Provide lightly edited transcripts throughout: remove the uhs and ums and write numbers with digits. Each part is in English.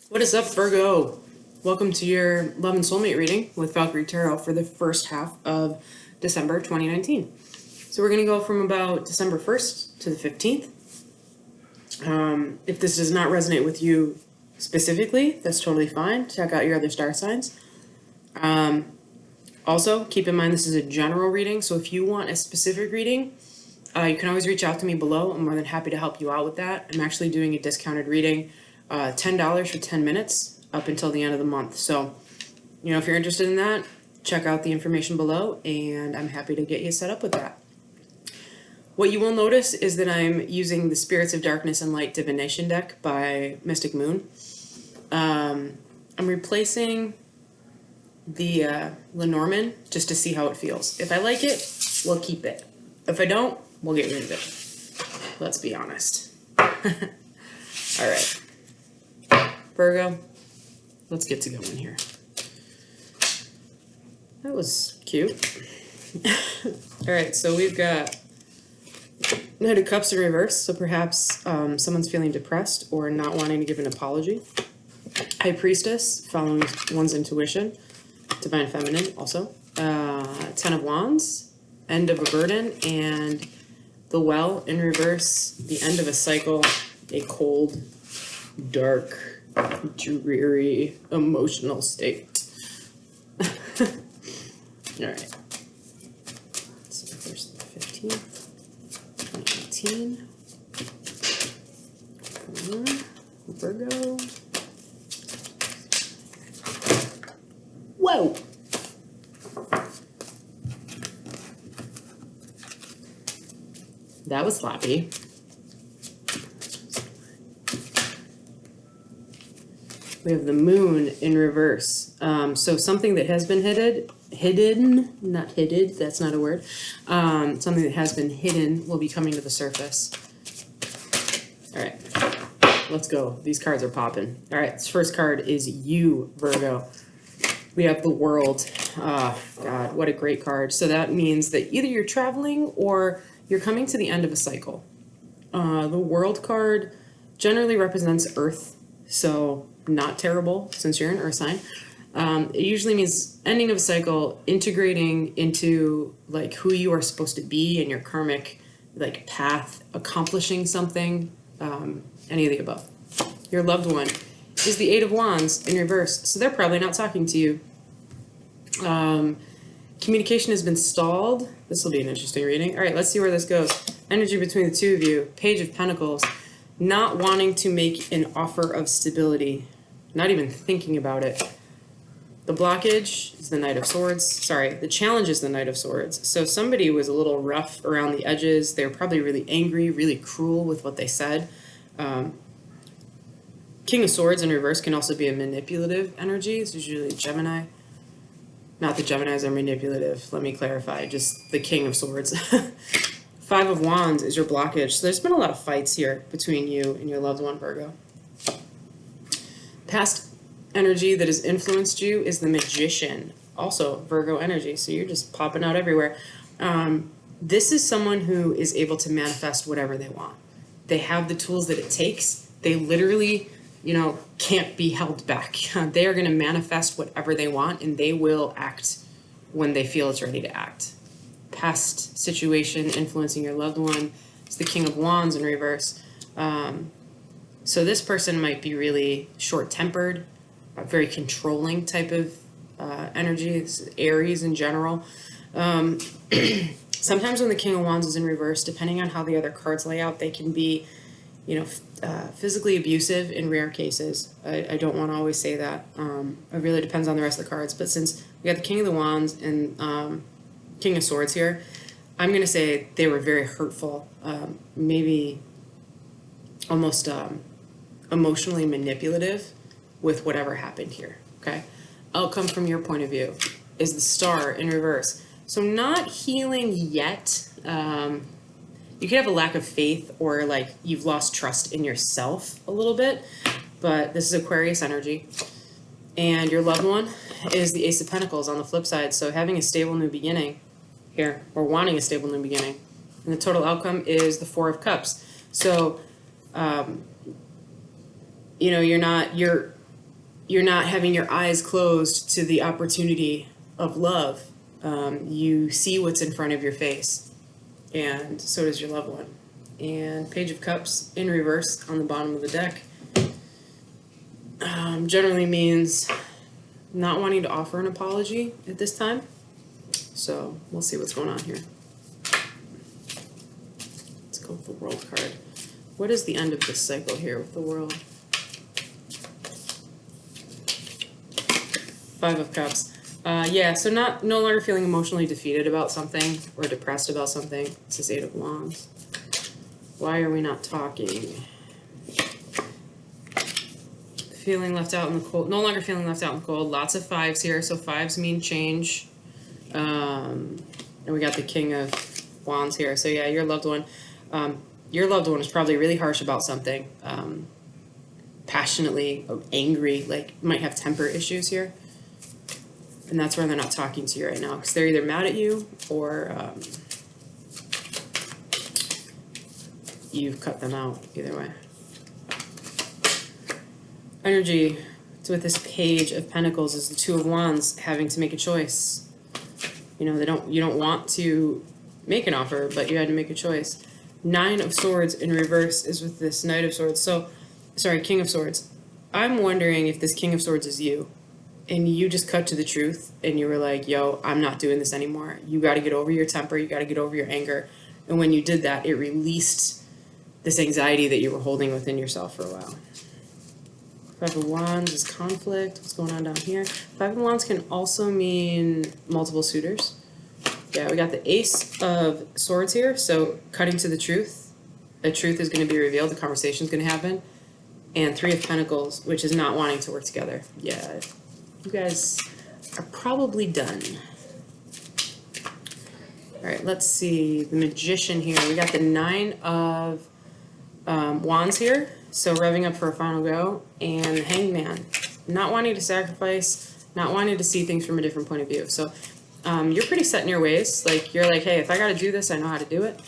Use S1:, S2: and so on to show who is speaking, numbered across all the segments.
S1: What is up, Virgo? Welcome to your Love and Soulmate reading with Valkyrie Tarot for the first half of December 2019. So we're going to go from about December 1st to the 15th. If this does not resonate with you specifically, that's totally fine. Check out your other star signs. Also, keep in mind this is a general reading, so if you want a specific reading, you can always reach out to me below. I'm more than happy to help you out with that. I'm actually doing a discounted reading, $10 for 10 minutes up until the end of the month. So, if you're interested in that, check out the information below, and I'm happy to get you set up with that. What you will notice is that I'm using the Spirits of Darkness and Light Divination deck by Mystic Moon. I'm replacing the Lenormand just to see how it feels. If I like it, we'll keep it. If I don't, we'll get rid of it. Let's be honest. All right. Virgo, let's get to going here. That was cute. All right, so we've got Knight of Cups in reverse, so perhaps someone's feeling depressed or not wanting to give an apology. High Priestess, following one's intuition. Divine Feminine, also. Ten of Wands, end of a burden, and the Well in reverse, the end of a cycle, a cold, dark, dreary, emotional state. All right. So first the 15th, 2018. Virgo. Whoa! That was sloppy. We have the Moon in reverse. So something that has been not hidden, that's not a word. Something that has been hidden will be coming to the surface. All right, let's go. These cards are popping. All right, this first card is you, Virgo. We have the World. Oh, God, what a great card. So that means that either you're traveling or you're coming to the end of a cycle. The World card generally represents Earth, so not terrible since you're an Earth sign. It usually means ending of a cycle, integrating into like who you are supposed to be and your karmic like path, accomplishing something, any of the above. Your loved one is the Eight of Wands in reverse, so they're probably not talking to you. Communication has been stalled. This will be an interesting reading. All right, let's see where this goes. Energy between the two of you. Page of Pentacles. Not wanting to make an offer of stability. Not even thinking about it. The blockage is the Knight of Swords. Sorry, the challenge is the Knight of Swords. So somebody was a little rough around the edges. They were probably really angry, really cruel with what they said. King of Swords in reverse can also be a manipulative energy. It's usually Gemini. Not the Geminis are manipulative, let me clarify, just the King of Swords. Five of Wands is your blockage. So there's been a lot of fights here between you and your loved one, Virgo. Past energy that has influenced you is the Magician, also Virgo energy, so you're just popping out everywhere. This is someone who is able to manifest whatever they want. They have the tools that it takes. They literally can't be held back. They are going to manifest whatever they want, and they will act when they feel it's ready to act. Past situation influencing your loved one is the King of Wands in reverse. So this person might be really short-tempered, a very controlling type of energy. It's Aries in general. Sometimes when the King of Wands is in reverse, depending on how the other cards lay out, they can be physically abusive in rare cases. I don't want to always say that. It really depends on the rest of the cards. But since we got the King of the Wands and King of Swords here, I'm going to say they were very hurtful, maybe almost emotionally manipulative with whatever happened here. Okay? Outcome from your point of view is the Star in reverse. So not healing yet. You could have a lack of faith or like you've lost trust in yourself a little bit, but this is Aquarius energy. And your loved one is the Ace of Pentacles on the flip side. So having a stable new beginning here, or wanting a stable new beginning. And the total outcome is the Four of Cups. So, you're you're not having your eyes closed to the opportunity of love. You see what's in front of your face, and so does your loved one. And Page of Cups in reverse on the bottom of the deck generally means not wanting to offer an apology at this time. So we'll see what's going on here. Let's go with the World card. What is the end of this cycle here with the World? Five of Cups. Yeah, so no longer feeling emotionally defeated about something or depressed about something. This is Eight of Wands. Why are we not talking? Feeling left out in the cold. No longer feeling left out in the cold. Lots of fives here. So fives mean change. And we got the King of Wands here. So yeah, your loved one is probably really harsh about something. Passionately angry, like might have temper issues here. And that's why they're not talking to you right now, because they're either mad at you or you've cut them out. Either way. Energy with this Page of Pentacles is the Two of Wands having to make a choice. You know, you don't want to make an offer, but you had to make a choice. Nine of Swords in reverse is with this Knight of Swords. So, sorry, King of Swords. I'm wondering if this King of Swords is you. And you just cut to the truth and you were like, yo, I'm not doing this anymore. You got to get over your temper. You got to get over your anger. And when you did that, it released this anxiety that you were holding within yourself for a while. Five of Wands is conflict. What's going on down here? Five of Wands can also mean multiple suitors. Yeah, we got the Ace of Swords here. So cutting to the truth. The truth is going to be revealed. The conversation is going to happen. And Three of Pentacles, which is not wanting to work together. Yeah, you guys are probably done. All right, let's see. The Magician here. We got the Nine of Wands here. So revving up for a final go. And the Hangman. Not wanting to sacrifice. Not wanting to see things from a different point of view. So you're pretty set in your ways. Like, you're like, hey, if I got to do this, I know how to do it.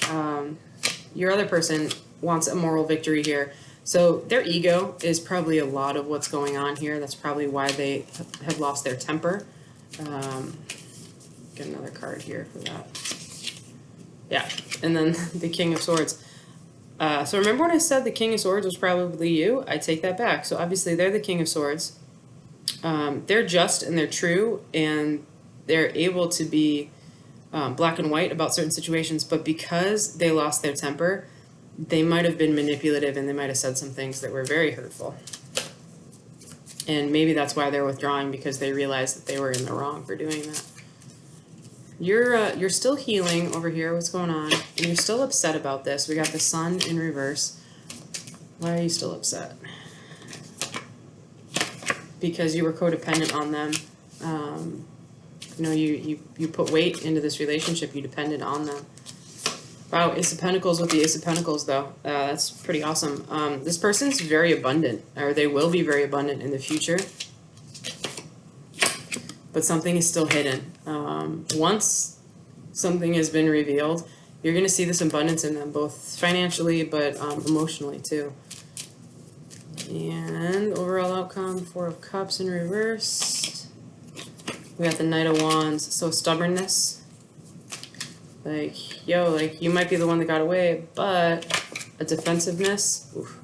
S1: Your other person wants a moral victory here. So their ego is probably a lot of what's going on here. That's probably why they have lost their temper. Get another card here for that. Yeah, and then the King of Swords. So remember when I said the King of Swords was probably you? I take that back. So obviously they're the King of Swords. They're just and they're true, and they're able to be black and white about certain situations, but because they lost their temper, they might have been manipulative and they might have said some things that were very hurtful. And maybe that's why they're withdrawing, because they realized that they were in the wrong for doing that. You're still healing over here. What's going on? And you're still upset about this. We got the Sun in reverse. Why are you still upset? Because you were codependent on them. You know, you put weight into this relationship. You depended on them. Wow, Ace of Pentacles with the Ace of Pentacles, though. That's pretty awesome. This person's very abundant, or they will be very abundant in the future. But something is still hidden. Once something has been revealed, you're going to see this abundance in them, both financially but emotionally, too. And overall outcome, Four of Cups in reverse. We got the Knight of Wands. So stubbornness. Like, yo, like, you might be the one that got away, but a defensiveness. Oof.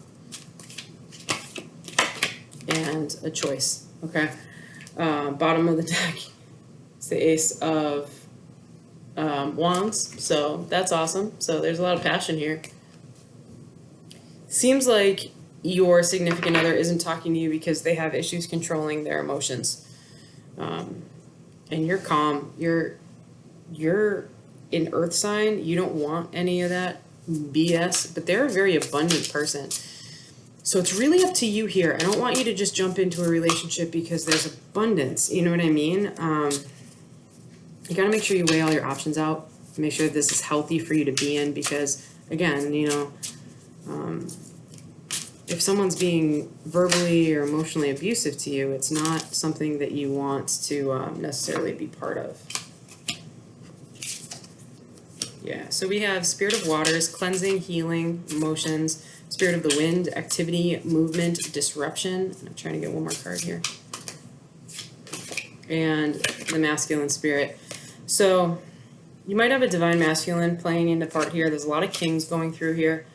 S1: And a choice. Okay. Bottom of the deck. It's the Ace of Wands. So that's awesome. So there's a lot of passion here. Seems like your significant other isn't talking to you because they have issues controlling their emotions. And you're calm. You're in Earth sign. You don't want any of that BS, but they're a very abundant person. So it's really up to you here. I don't want you to just jump into a relationship because there's abundance. You know what I mean? You got to make sure you weigh all your options out. Make sure this is healthy for you to be in, because, again, you know, if someone's being verbally or emotionally abusive to you, it's not something that you want to necessarily be part of. Yeah, so we have Spirit of Waters, cleansing, healing, emotions. Spirit of the wind, activity, movement, disruption. I'm trying to get one more card here. And the masculine spirit. So you might have a divine masculine playing into part here. There's a lot of kings going through here.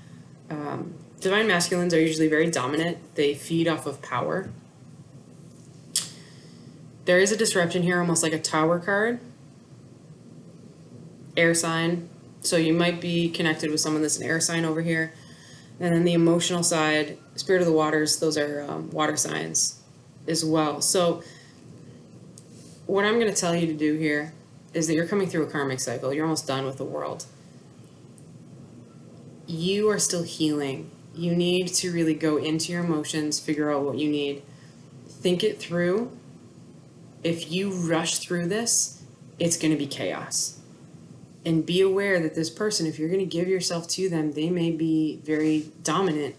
S1: Divine masculines are usually very dominant. They feed off of power. There is a disruption here, almost like a tower card. Air sign. So you might be connected with someone that's an air sign over here. And then the emotional side, spirit of the waters, those are water signs as well. So what I'm going to tell you to do here is that you're coming through a karmic cycle. You're almost done with the world. You are still healing. You need to really go into your emotions, figure out what you need, think it through. If you rush through this, it's going to be chaos. And be aware that this person, if you're going to give yourself to them, they may be very dominant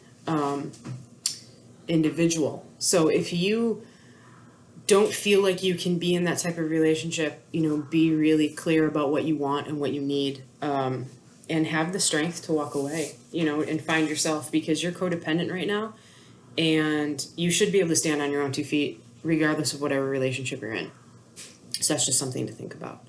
S1: individual. So if you don't feel like you can be in that type of relationship, be really clear about what you want and what you need, and have the strength to walk away, and find yourself, because you're codependent right now, and you should be able to stand on your own 2 feet regardless of whatever relationship you're in. So that's just something to think about.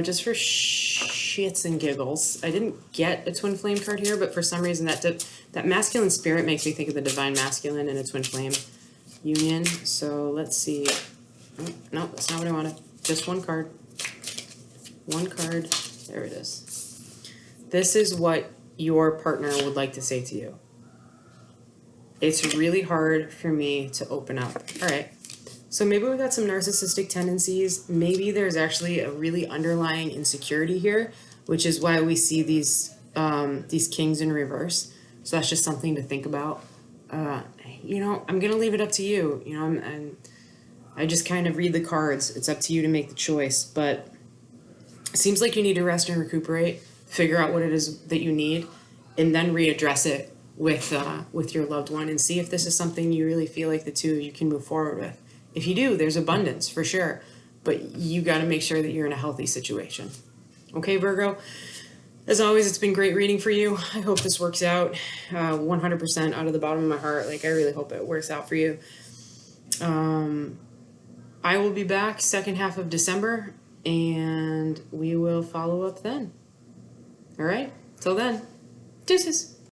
S1: Just for shits and giggles, I didn't get a twin flame card here, but for some reason that masculine spirit makes me think of the divine masculine and a twin flame union. So let's see. Oh, no, that's not what I wanted. Just one card. One card. There it is. This is what your partner would like to say to you. It's really hard for me to open up. All right. So maybe we've got some narcissistic tendencies. Maybe there's actually a really underlying insecurity here, which is why we see these kings in reverse. So that's just something to think about. I'm going to leave it up to you. I just kind of read the cards. It's up to you to make the choice. But it seems like you need to rest and recuperate, figure out what it is that you need, and then readdress it with your loved one and see if this is something you really feel like the two of you can move forward with. If you do, there's abundance for sure, but you got to make sure that you're in a healthy situation. Okay, Virgo? As always, it's been great reading for you. I hope this works out 100% out of the bottom of my heart. I really hope it works out for you. I will be back second half of December, and we will follow up then. All right? Till then, deuces.